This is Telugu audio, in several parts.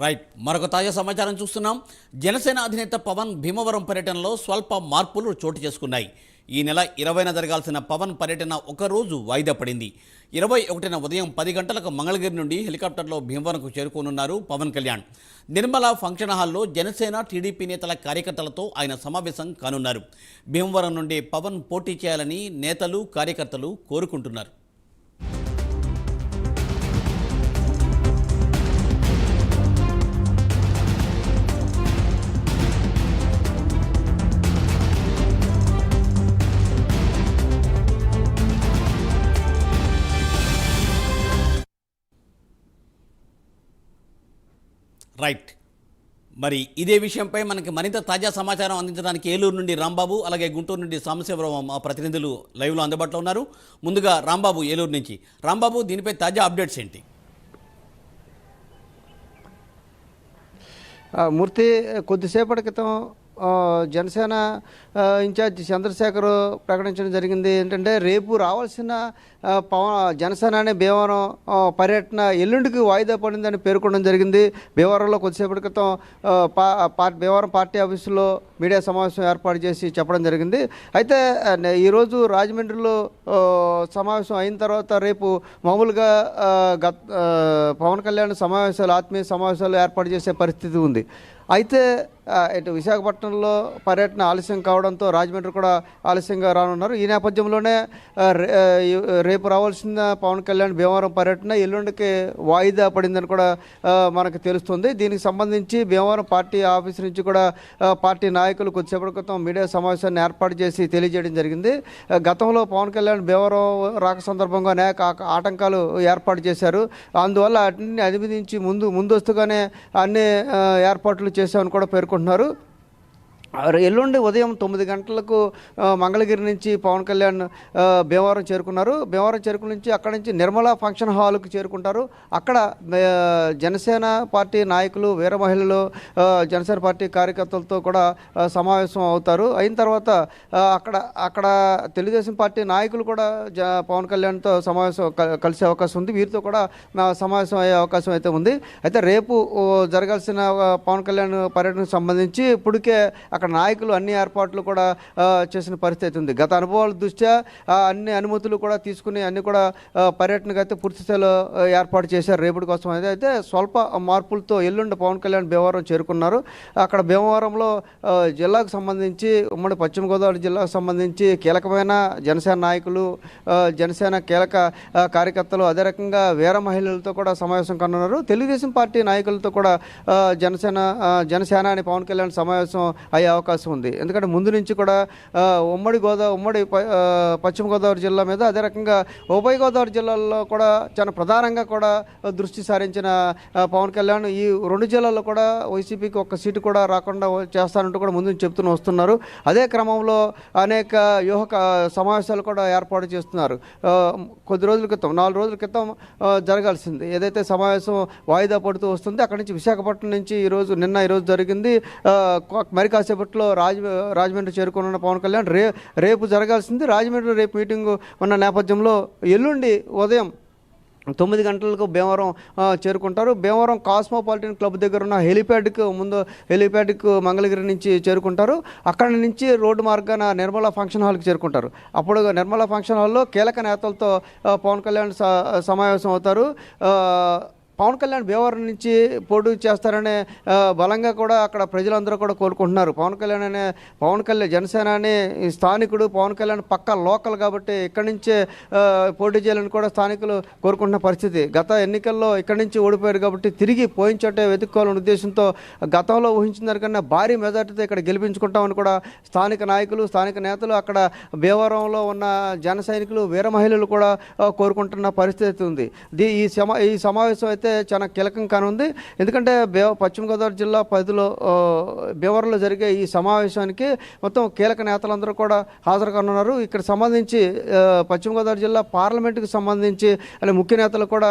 రైట్, మరొక తాజా సమాచారం చూస్తున్నాం. జనసేన అధినేత పవన్ భీమవరం పర్యటనలో స్వల్ప మార్పులు చోటు చేసుకున్నాయి. ఈ నెల 20న జరగాల్సిన పవన్ పర్యటన ఒకరోజు వాయిదా పడింది. 21న ఉదయం 10 గంటలకు మంగళగిరి నుండి హెలికాప్టర్లో భీమవరంకు చేరుకోనున్నారు పవన్ కళ్యాణ్. నిర్మల ఫంక్షన్ హాల్లో జనసేన టీడీపీ నేతల కార్యకర్తలతో ఆయన సమావేశం కానున్నారు. భీమవరం నుండి పవన్ పోటీ చేయాలని నేతలు కార్యకర్తలు కోరుకుంటున్నారు. రైట్, మరి ఇదే విషయంపై మనకి మరింత తాజా సమాచారం అందించడానికి ఏలూరు నుండి రాంబాబు, అలాగే గుంటూరు నుండి సాంబశివరావు మా ప్రతినిధులు లైవ్లో అందుబాటులో ఉన్నారు. ముందుగా రాంబాబు ఏలూరు నుంచి. రాంబాబు, దీనిపై తాజా అప్డేట్స్ ఏంటి? మూర్తి, కొద్దిసేపటి క్రితం జనసేన ఇన్ఛార్జ్ చంద్రశేఖర్ ప్రకటించడం జరిగింది. ఏంటంటే రేపు రావాల్సిన జనసేన భీమవరం పర్యటన ఎల్లుండికి వాయిదా పడిందని పేర్కొనడం జరిగింది. భీమవరంలో కొద్దిసేపటి క్రితం భీమవరం పార్టీ ఆఫీసులో మీడియా సమావేశం ఏర్పాటు చేసి చెప్పడం జరిగింది. అయితే ఈరోజు రాజమండ్రిలో సమావేశం అయిన తర్వాత రేపు మామూలుగా పవన్ కళ్యాణ్ ఆత్మీయ సమావేశాలు ఏర్పాటు చేసే పరిస్థితి ఉంది. అయితే ఇటు విశాఖపట్నంలో పర్యటన ఆలస్యం కావడంతో రాజమండ్రి కూడా ఆలస్యంగా రానున్నారు. ఈ నేపథ్యంలోనే రేపు రావాల్సిన పవన్ కళ్యాణ్ భీమవరం పర్యటన ఎల్లుండికి వాయిదా పడిందని కూడా మనకు తెలుస్తుంది. దీనికి సంబంధించి భీమవరం పార్టీ ఆఫీస్ నుంచి కూడా పార్టీ నాయకులు కొద్దిసేపటి క్రితం మీడియా సమావేశాన్ని ఏర్పాటు చేసి తెలియజేయడం జరిగింది. గతంలో పవన్ కళ్యాణ్ భీమవరం రాక సందర్భంగా అనేక ఆటంకాలు ఏర్పాటు చేశారు. అందువల్ల అన్ని అధిగమించి ముందస్తుగానే అన్ని ఏర్పాట్లు చేశామని కూడా పేర్కొంటున్నారు. ఎల్లుండి ఉదయం 9 గంటలకు మంగళగిరి నుంచి పవన్ కళ్యాణ్ భీమవరం చేరుకున్నారు. భీమవరం చేరుకుని నుంచి అక్కడి నుంచి నిర్మల ఫంక్షన్ హాల్కు చేరుకుంటారు. అక్కడ జనసేన పార్టీ నాయకులు, వీర మహిళలు, జనసేన పార్టీ కార్యకర్తలతో కూడా సమావేశం అవుతారు. అయిన తర్వాత అక్కడ తెలుగుదేశం పార్టీ నాయకులు కూడా పవన్ కళ్యాణ్తో సమావేశం కలిసే అవకాశం ఉంది. వీరితో కూడా సమావేశం అయ్యే అవకాశం అయితే ఉంది. అయితే రేపు జరగాల్సిన పవన్ కళ్యాణ్ పర్యటనకు సంబంధించి ఇప్పటికే అక్కడ నాయకులు అన్ని ఏర్పాట్లు కూడా చేసిన పరిస్థితి ఉంది. గత అనుభవాల దృష్ట్యా అన్ని అనుమతులు కూడా తీసుకుని అన్ని కూడా పర్యటనకు అయితే పూర్తి స్థాయిలో ఏర్పాటు చేశారు రేపటి కోసం. అయితే స్వల్ప మార్పులతో ఎల్లుండి పవన్ కళ్యాణ్ భీమవరం చేరుకున్నారు. అక్కడ భీమవరంలో జిల్లాకు సంబంధించి ఉమ్మడి పశ్చిమ గోదావరి జిల్లాకు సంబంధించి కీలకమైన జనసేన నాయకులు, జనసేన కీలక కార్యకర్తలు, అదే రకంగా వీర మహిళలతో కూడా సమావేశం కానున్నారు. తెలుగుదేశం పార్టీ నాయకులతో కూడా జనసేన అని పవన్ కళ్యాణ్ సమావేశం అయ్యే అవకాశం ఉంది. ఎందుకంటే ముందు నుంచి కూడా ఉమ్మడి పశ్చిమ గోదావరి జిల్లా మీద, అదే రకంగా ఉభయ గోదావరి జిల్లాల్లో కూడా చాలా ప్రధానంగా కూడా దృష్టి సారించిన పవన్ కళ్యాణ్ ఈ 2 జిల్లాల్లో కూడా వైసీపీకి ఒక్క సీటు కూడా రాకుండా చేస్తానంటూ కూడా ముందు చెప్తూ వస్తున్నారు. అదే క్రమంలో అనేక వ్యూహ సమావేశాలు కూడా ఏర్పాటు చేస్తున్నారు. కొద్ది రోజుల క్రితం 4 రోజుల క్రితం జరగాల్సింది ఏదైతే సమావేశం వాయిదా పడుతూ వస్తుంది. అక్కడి నుంచి విశాఖపట్నం నుంచి నిన్న ఈరోజు జరిగింది. మరి కాసేపట్లో రాజమండ్రి చేరుకున్న పవన్ కళ్యాణ్ రేపు జరగాల్సింది రాజమండ్రి రేపు మీటింగు ఉన్న నేపథ్యంలో ఎల్లుండి ఉదయం 9 గంటలకు భీమవరం చేరుకుంటారు. భీమవరం కాస్మోపాలిటన్ క్లబ్ దగ్గర ఉన్న హెలిప్యాడ్కు మంగళగిరి నుంచి చేరుకుంటారు. అక్కడి నుంచి రోడ్డు మార్గాన నిర్మల ఫంక్షన్ హాల్కి చేరుకుంటారు. అప్పుడు నిర్మల ఫంక్షన్ హాల్లో కీలక నేతలతో పవన్ కళ్యాణ్ సమావేశం అవుతారు. పవన్ కళ్యాణ్ భీమవరం నుంచి పోటీ చేస్తారనే బలంగా కూడా అక్కడ ప్రజలందరూ కూడా కోరుకుంటున్నారు. పవన్ కళ్యాణ్ జనసేన అని స్థానికుడు, పవన్ కళ్యాణ్ పక్క లోకల్ కాబట్టి ఇక్కడి నుంచే పోటీ చేయాలని కూడా స్థానికులు కోరుకుంటున్న పరిస్థితి. గత ఎన్నికల్లో ఇక్కడి నుంచి ఓడిపోయారు కాబట్టి తిరిగి పోయిన చోటే వెతుక్కోవాలనే ఉద్దేశంతో గతంలో ఊహించిన దానికన్నా భారీ మెజార్టీతో ఇక్కడ గెలిపించుకుంటామని కూడా స్థానిక నాయకులు, స్థానిక నేతలు, అక్కడ భీమవరంలో ఉన్న జన సైనికులు, వీర మహిళలు కూడా కోరుకుంటున్న పరిస్థితి ఉంది. ఈ సమావేశం అయితే చాలా కీలకం కానుంది. ఎందుకంటే పశ్చిమ గోదావరి జిల్లా పరిధిలో భీమవరంలో జరిగే ఈ సమావేశానికి మొత్తం కీలక నేతలందరూ కూడా హాజరు కానున్నారు. ఇక్కడ సంబంధించి పశ్చిమ గోదావరి జిల్లా పార్లమెంటుకు సంబంధించి ముఖ్య నేతలు కూడా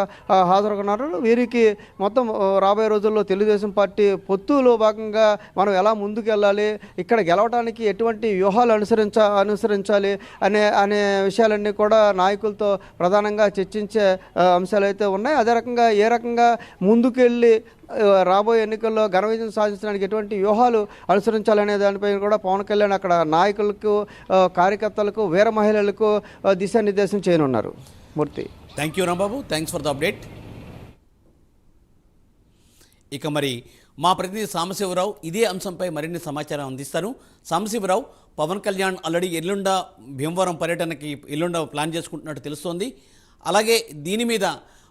హాజరు కానున్నారు. వీరికి మొత్తం రాబోయే రోజుల్లో తెలుగుదేశం పార్టీ పొత్తులో భాగంగా మనం ఎలా ముందుకు వెళ్ళాలి, ఇక్కడ గెలవడానికి ఎటువంటి వ్యూహాలు అనుసరించాలి అనే విషయాలన్నీ కూడా నాయకులతో ప్రధానంగా చర్చించే అంశాలు అయితే ఉన్నాయి. అదే రకంగా ఏ రకంగా రకంగా ముందుకెళ్ళి రాబోయే ఎన్నికల్లో ఘన విజయం సాధించడానికి ఎటువంటి వ్యూహాలు అనుసరించాలనే దానిపైన కూడా పవన్ కళ్యాణ్ అక్కడ నాయకులకు, కార్యకర్తలకు, వీర మహిళలకు దిశానిర్దేశం చేయనున్నారు. Murthy. Thank you Rambabu, thanks for the update. ఇక మరి మా ప్రతినిధి సాంబశివరావు ఇదే అంశంపై మరిన్ని సమాచారం అందిస్తారు. సాంబశివరావు, పవన్ కళ్యాణ్ ఆల్రెడీ ఎల్లుండ భీమవరం పర్యటనకి ప్లాన్ చేసుకుంటున్నట్టు తెలుస్తోంది. అలాగే దీని మీద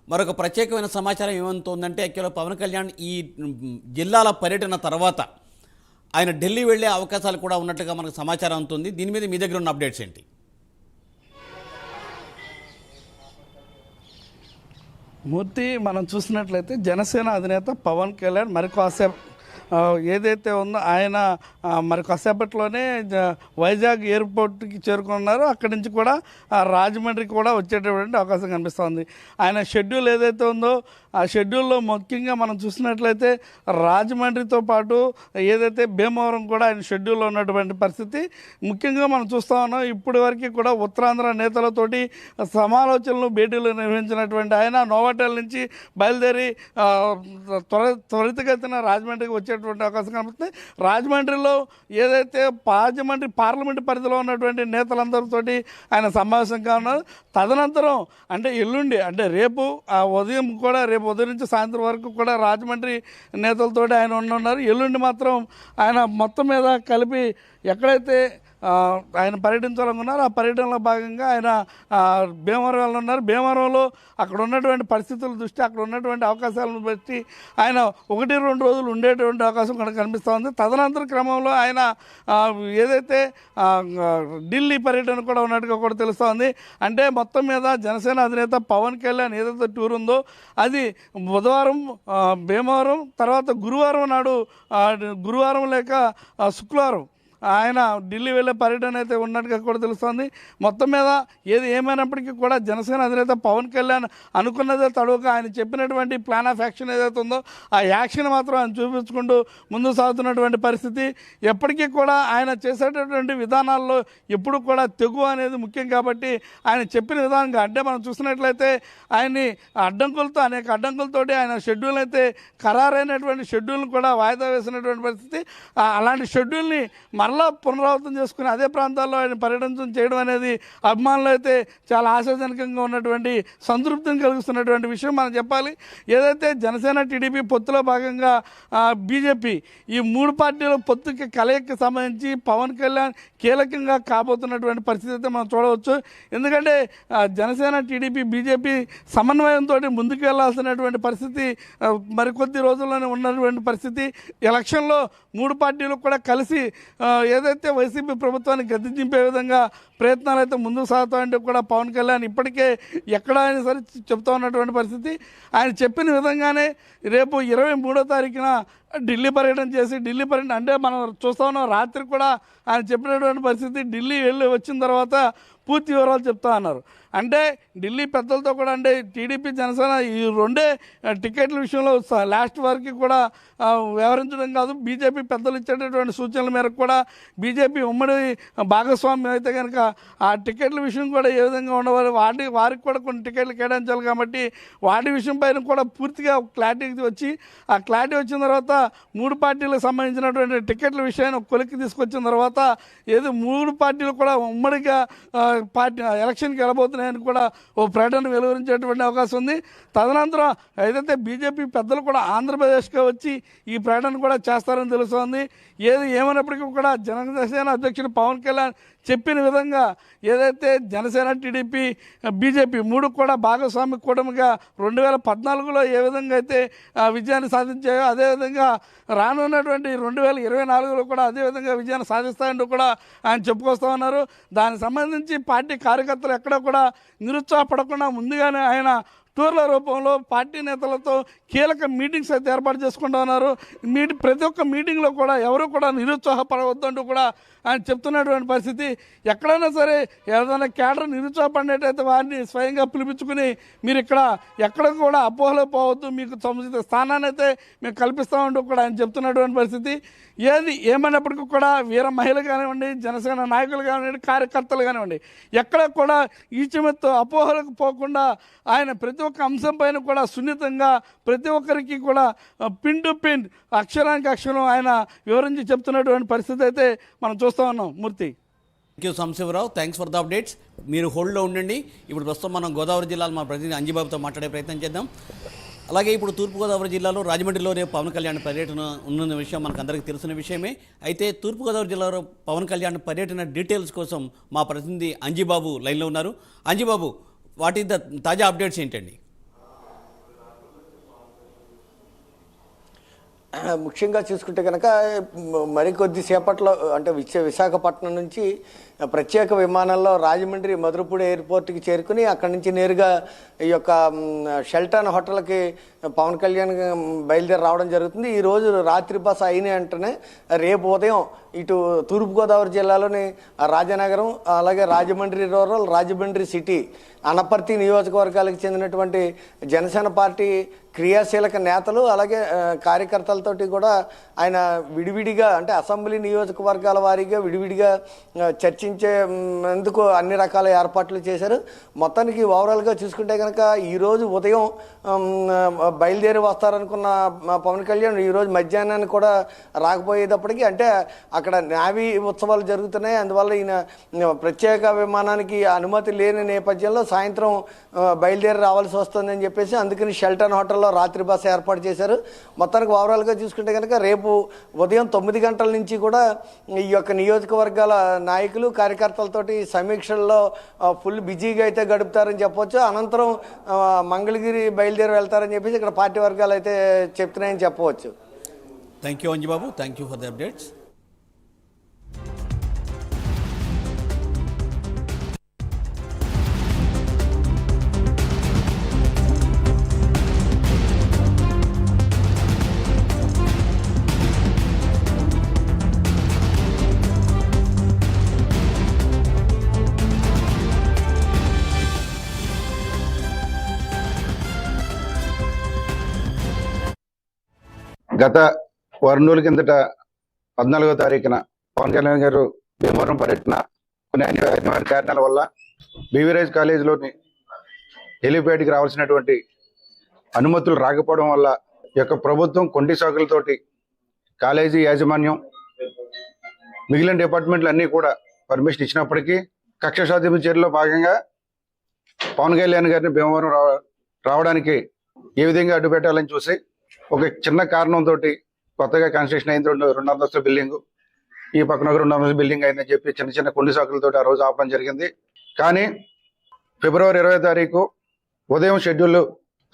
మరొక ప్రత్యేకమైన సమాచారం ఏమంటుందంటే, యాక్చువల్గా పవన్ కళ్యాణ్ ఈ జిల్లాల పర్యటన తర్వాత ఆయన ఢిల్లీ వెళ్ళే అవకాశాలు కూడా ఉన్నట్లుగా మనకు సమాచారం అందుతుంది. దీని మీద మీ దగ్గర ఉన్న అప్డేట్స్ ఏంటి? మూర్తి, మనం చూసినట్లయితే జనసేన అధినేత పవన్ కళ్యాణ్ మరి కాసేపు ఏదైతే ఉందో ఆయన మరి కాసేపట్లోనే వైజాగ్ ఎయిర్పోర్ట్కి చేరుకున్నారు. అక్కడి నుంచి కూడా రాజమండ్రికి కూడా వచ్చేటటువంటి అవకాశం కనిపిస్తుంది. ఆయన షెడ్యూల్ ఏదైతే ఉందో ఆ షెడ్యూల్లో ముఖ్యంగా మనం చూసినట్లయితే రాజమండ్రితో పాటు ఏదైతే భీమవరం కూడా ఆయన షెడ్యూల్లో ఉన్నటువంటి పరిస్థితి ముఖ్యంగా మనం చూస్తూ ఉన్నాం. ఇప్పటి వరకు కూడా ఉత్తరాంధ్ర నేతలతోటి సమాలోచనలు, భేటీలు నిర్వహించినటువంటి ఆయన నోవాటెల్ నుంచి బయలుదేరి త్వరితగతిన రాజమండ్రికి వచ్చేటువంటి అవకాశం కనిపిస్తుంది. రాజమండ్రిలో ఏదైతే రాజమండ్రి పార్లమెంటు పరిధిలో ఉన్నటువంటి నేతలందరితోటి ఆయన సమావేశంగా ఉన్నారు. తదనంతరం అంటే ఎల్లుండి అంటే రేపు ఉదయం కూడా, రేపు ఉదయం నుంచి సాయంత్రం వరకు కూడా రాజమండ్రి నేతలతో ఆయన ఉన్నారు. ఎల్లుండి మాత్రం ఆయన మొత్తం మీద కలిపి ఎక్కడైతే ఆయన పర్యటించాలనుకున్నారు ఆ పర్యటనలో భాగంగా ఆయన భీమవరం వెళ్ళనున్నారు. భీమవరంలో అక్కడ ఉన్నటువంటి పరిస్థితుల దృష్టి, అక్కడ ఉన్నటువంటి అవకాశాలను బట్టి ఆయన 1-2 రోజులు ఉండేటువంటి అవకాశం కూడా కనిపిస్తూ ఉంది. తదనంతర క్రమంలో ఆయన ఏదైతే ఢిల్లీ పర్యటన కూడా ఉన్నట్టుగా కూడా తెలుస్తూ ఉంది. అంటే మొత్తం మీద జనసేన అధినేత పవన్ కళ్యాణ్ ఏదైతే టూర్ ఉందో అది బుధవారం భీమవరం, తర్వాత గురువారం నాడు, గురువారం లేక శుక్రవారం ఆయన ఢిల్లీ వెళ్ళే పర్యటన అయితే ఉన్నట్టుగా కూడా తెలుస్తోంది. మొత్తం మీద ఏది ఏమైనప్పటికీ కూడా జనసేన అధినేత పవన్ కళ్యాణ్ అనుకున్నదే తడవక ఆయన చెప్పినటువంటి ప్లాన్ ఆఫ్ యాక్షన్ ఏదైతే ఉందో ఆ యాక్షన్ మాత్రం ఆయన చూపించుకుంటూ ముందుకు సాగుతున్నటువంటి పరిస్థితి. ఎప్పటికీ కూడా ఆయన చేసేటటువంటి విధానాల్లో ఎప్పుడు కూడా తెగు అనేది ముఖ్యం కాబట్టి ఆయన చెప్పిన విధానంగా అంటే మనం చూసినట్లయితే ఆయన్ని అడ్డంకులతో, అనేక అడ్డంకులతోటి ఆయన షెడ్యూల్ అయితే ఖరారైనటువంటి షెడ్యూల్ని కూడా వాయిదా వేసినటువంటి పరిస్థితి. అలాంటి షెడ్యూల్ని మరలా పునరావృతం చేసుకుని అదే ప్రాంతాల్లో ఆయన పర్యటన చేయడం అనేది అభిమానులు అయితే చాలా ఆశాజనకంగా ఉన్నటువంటి సంతృప్తిని కలిగిస్తున్నటువంటి విషయం మనం చెప్పాలి. ఏదైతే జనసేన టీడీపీ పొత్తులో భాగంగా బీజేపీ ఈ 3 పార్టీల పొత్తుకి కలయికకి సంబంధించి పవన్ కళ్యాణ్ కీలకంగా కాబోతున్నటువంటి పరిస్థితి అయితే మనం చూడవచ్చు. ఎందుకంటే జనసేన టీడీపీ బీజేపీ సమన్వయంతో ముందుకు వెళ్లాల్సినటువంటి పరిస్థితి మరికొద్ది రోజుల్లోనే ఉన్నటువంటి పరిస్థితి. ఎలక్షన్లో 3 పార్టీలు కూడా కలిసి ఏదైతే వైసీపీ ప్రభుత్వాన్ని గద్దె దింపే విధంగా ప్రయత్నాలు అయితే ముందుకు సాగుతాయంటే కూడా పవన్ కళ్యాణ్ ఇప్పటికే ఎక్కడ అయినా సరే చెప్తా ఉన్నటువంటి పరిస్థితి. ఆయన చెప్పిన విధంగానే రేపు 23వ తారీఖున ఢిల్లీ పర్యటన చేసి, ఢిల్లీ పర్యటన అంటే మనం చూస్తా ఉన్నాం, రాత్రి కూడా ఆయన చెప్పినటువంటి పరిస్థితి. ఢిల్లీ వెళ్ళి వచ్చిన తర్వాత పూర్తి వివరాలు చెప్తా అన్నారు. అంటే ఢిల్లీ పెద్దలతో కూడా, అంటే టీడీపీ జనసేన ఈ 2 టికెట్ల విషయంలో లాస్ట్ వరకు కూడా వ్యవహరించడం కాదు, బీజేపీ పెద్దలు ఇచ్చేటటువంటి సూచనల మేరకు కూడా బీజేపీ ఉమ్మడి భాగస్వామ్యం అయితే కనుక ఆ టికెట్ల విషయం కూడా ఏ విధంగా ఉండవాలి, వారికి కూడా కొన్ని టికెట్లు కేటాయించాలి కాబట్టి వాటి విషయం పైన కూడా పూర్తిగా క్లారిటీ వచ్చి, ఆ క్లారిటీ వచ్చిన తర్వాత 3 పార్టీలకు సంబంధించినటువంటి టికెట్ల విషయాన్ని కొలిక్కి తీసుకొచ్చిన తర్వాత ఏదో 3 పార్టీలు కూడా ఉమ్మడిగా పార్టీ ఎలక్షన్కి వెళ్ళబోతున్నాయని కూడా ఓ ప్రకటన వెలువరించేటువంటి అవకాశం ఉంది. తదనంతరం ఏదైతే బీజేపీ పెద్దలు కూడా ఆంధ్రప్రదేశ్కి వచ్చి ఈ ప్రకటన కూడా చేస్తారని తెలుస్తోంది. ఏది ఏమైనప్పటికీ కూడా జనసేన అధ్యక్షుడు పవన్ కళ్యాణ్ చెప్పిన విధంగా ఏదైతే జనసేన టీడీపీ బీజేపీ 3 కూడా భాగస్వామ్య కూటమిగా 2014లో ఏ విధంగా అయితే విజయాన్ని సాధించాయో అదేవిధంగా రానున్నటువంటి 2024లో కూడా అదేవిధంగా విజయాన్ని సాధిస్తాయంటూ కూడా ఆయన చెప్పుకొస్తూ ఉన్నారు. దానికి సంబంధించి పార్టీ కార్యకర్తలు ఎక్కడ కూడా నిరుత్సాహపడకుండా ముందుగానే ఆయన టూర్ల రూపంలో పార్టీ నేతలతో కీలక మీటింగ్స్ అయితే ఏర్పాటు చేసుకుంటూ ఉన్నారు. ప్రతి ఒక్క మీటింగ్లో కూడా ఎవరు కూడా నిరుత్సాహపడవద్దంటూ కూడా ఆయన చెప్తున్నటువంటి పరిస్థితి. ఎక్కడైనా సరే ఏదైనా కేడర్ నిరుత్సాహపడినట్టయితే వారిని స్వయంగా పిలిపించుకుని మీరు ఇక్కడ ఎక్కడ కూడా అపోహలో పోవద్దు, మీకు సముచిత స్థానాన్ని అయితే మేము కల్పిస్తామంటూ కూడా ఆయన చెప్తున్నటువంటి పరిస్థితి. ఏది ఏమైనప్పటికీ కూడా వీర మహిళలు కానివ్వండి, జనసేన నాయకులు కానివ్వండి, కార్యకర్తలు కానివ్వండి, ఎక్కడ కూడా ఈచిమెత్తు అపోహలకు పోకుండా ఆయన ప్రతి ఒక్క అంశం పైన కూడా సున్నితంగా ప్రతి ఒక్కరికి కూడా పిన్ టు పిన్ అక్షరానికి అక్షరం ఆయన వివరించి చెప్తున్నటువంటి పరిస్థితి అయితే మనం చూస్తూ ఉన్నాం. Murthy. Thank you Sambasivarao, thanks for the updates. మీరు హోల్డ్లో ఉండండి. ఇప్పుడు ప్రస్తుతం మనం గోదావరి జిల్లాలో మా ప్రతినిధి అంజిబాబుతో మాట్లాడే ప్రయత్నం చేద్దాం. అలాగే ఇప్పుడు తూర్పుగోదావరి జిల్లాలో రాజమండ్రిలో రేపు పవన్ కళ్యాణ్ పర్యటన ఉన్న విషయం మనకు అందరికీ తెలిసిన విషయమే. అయితే తూర్పుగోదావరి జిల్లాలో పవన్ కళ్యాణ్ పర్యటన డీటెయిల్స్ కోసం మా ప్రతినిధి అంజిబాబు లైన్లో ఉన్నారు. అంజిబాబు, వాట్ ఈస్ ద తాజా అప్డేట్స్ ఏంటండి? ముఖ్యంగా చూసుకుంటే కనుక మరికొద్ది సేపట్లో అంటే విశాఖపట్నం నుంచి ప్రత్యేక విమానంలో రాజమండ్రి మధురపూడి ఎయిర్పోర్ట్కి చేరుకుని అక్కడి నుంచి నేరుగా ఈ యొక్క షెల్టన్ హోటల్కి పవన్ కళ్యాణ్ బయలుదేరి రావడం జరుగుతుంది. ఈరోజు రాత్రి బస అయిన వెంటనే రేపు ఉదయం ఇటు తూర్పుగోదావరి జిల్లాలోని రాజనగరం, అలాగే రాజమండ్రి రూరల్, రాజమండ్రి సిటీ, అనపర్తి నియోజకవర్గాలకు చెందినటువంటి జనసేన పార్టీ క్రియాశీలక నేతలు అలాగే కార్యకర్తలతోటి కూడా ఆయన విడివిడిగా అంటే అసెంబ్లీ నియోజకవర్గాల వారీగా విడివిడిగా చర్చించేందుకు అన్ని రకాల ఏర్పాట్లు చేశారు. మొత్తానికి ఓవరాల్గా చూసుకుంటే కనుక ఈరోజు ఉదయం బయలుదేరి వస్తారనుకున్న పవన్ కళ్యాణ్ ఈరోజు మధ్యాహ్నానికి కూడా రాకపోయేటప్పటికీ అంటే అక్కడ నావీ ఉత్సవాలు జరుగుతున్నాయి, అందువల్ల ఈయన ప్రత్యేక విమానానికి అనుమతి లేని నేపథ్యంలో సాయంత్రం బయలుదేరి రావాల్సి వస్తుందని చెప్పేసి అందుకని షెల్టన్ హోటల్లో రాత్రి బస ఏర్పాటు చేశారు. మొత్తానికి ఓవరాల్గా చూసుకుంటే కనుక రేపు ఉదయం 9 గంటల నుంచి కూడా ఈ యొక్క నియోజకవర్గాల నాయకులు కార్యకర్తలతోటి సమీక్షల్లో ఫుల్ బిజీగా అయితే గడుపుతారని చెప్పొచ్చు. అనంతరం మంగళగిరి బయలుదేరి వెళ్తారని చెప్పేసి ఇక్కడ పార్టీ వర్గాలు అయితే చెప్తున్నాయని చెప్పవచ్చు. Thank you Anjibabu, thank you for the updates. గత వారం రోజుల కిందట 14వ తారీఖున పవన్ కళ్యాణ్ గారు భీమవరం పర్యటన కొన్ని అనివార్య కారణాల వల్ల బీవీరాజ్ కాలేజీలోని హెలిప్యాడ్కి రావాల్సినటువంటి అనుమతులు రాకపోవడం వల్ల ఈ యొక్క ప్రభుత్వం కొంటి సాకులతోటి కాలేజీ యాజమాన్యం మిగిలిన డిపార్ట్మెంట్లు అన్నీ కూడా పర్మిషన్ ఇచ్చినప్పటికీ కక్ష సాధింపు చర్యలో భాగంగా పవన్ కళ్యాణ్ గారిని భీమవరం రావడానికి ఏ విధంగా అడ్డు పెట్టాలని చూసి ఒక చిన్న కారణంతో కొత్తగా కన్స్ట్రక్షన్ అయిన 2 అంతస్తుల బిల్డింగ్, ఈ పక్కన ఒక 2 అంతస్తుల బిల్డింగ్ అయిందని చెప్పి చిన్న చిన్న కొండి సాకులతో ఆ రోజు ఆపడం జరిగింది. కానీ ఫిబ్రవరి 20వ తారీఖు ఉదయం షెడ్యూల్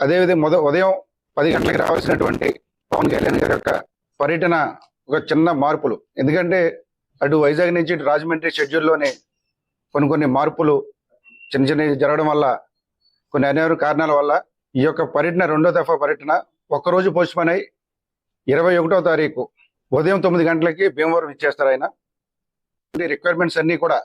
అదేవిధంగా ఉదయం 10 గంటలకు రావాల్సినటువంటి పవన్ కళ్యాణ్ గారి యొక్క పర్యటన ఒక చిన్న మార్పులు, ఎందుకంటే అటు వైజాగ్ నుంచి ఇటు రాజమండ్రి షెడ్యూల్లోనే కొన్ని మార్పులు చిన్న చిన్నవి జరగడం వల్ల కొన్ని అనివార్య కారణాల వల్ల ఈ యొక్క పర్యటన 2వ దఫా పర్యటన ఒక్కరోజు పోస్ట్పోన్ అయి 21వ తారీఖు ఉదయం 9 గంటలకి భీమవరం ఇచ్చేస్తారు. ఆయన రిక్వైర్మెంట్స్ అన్ని కూడా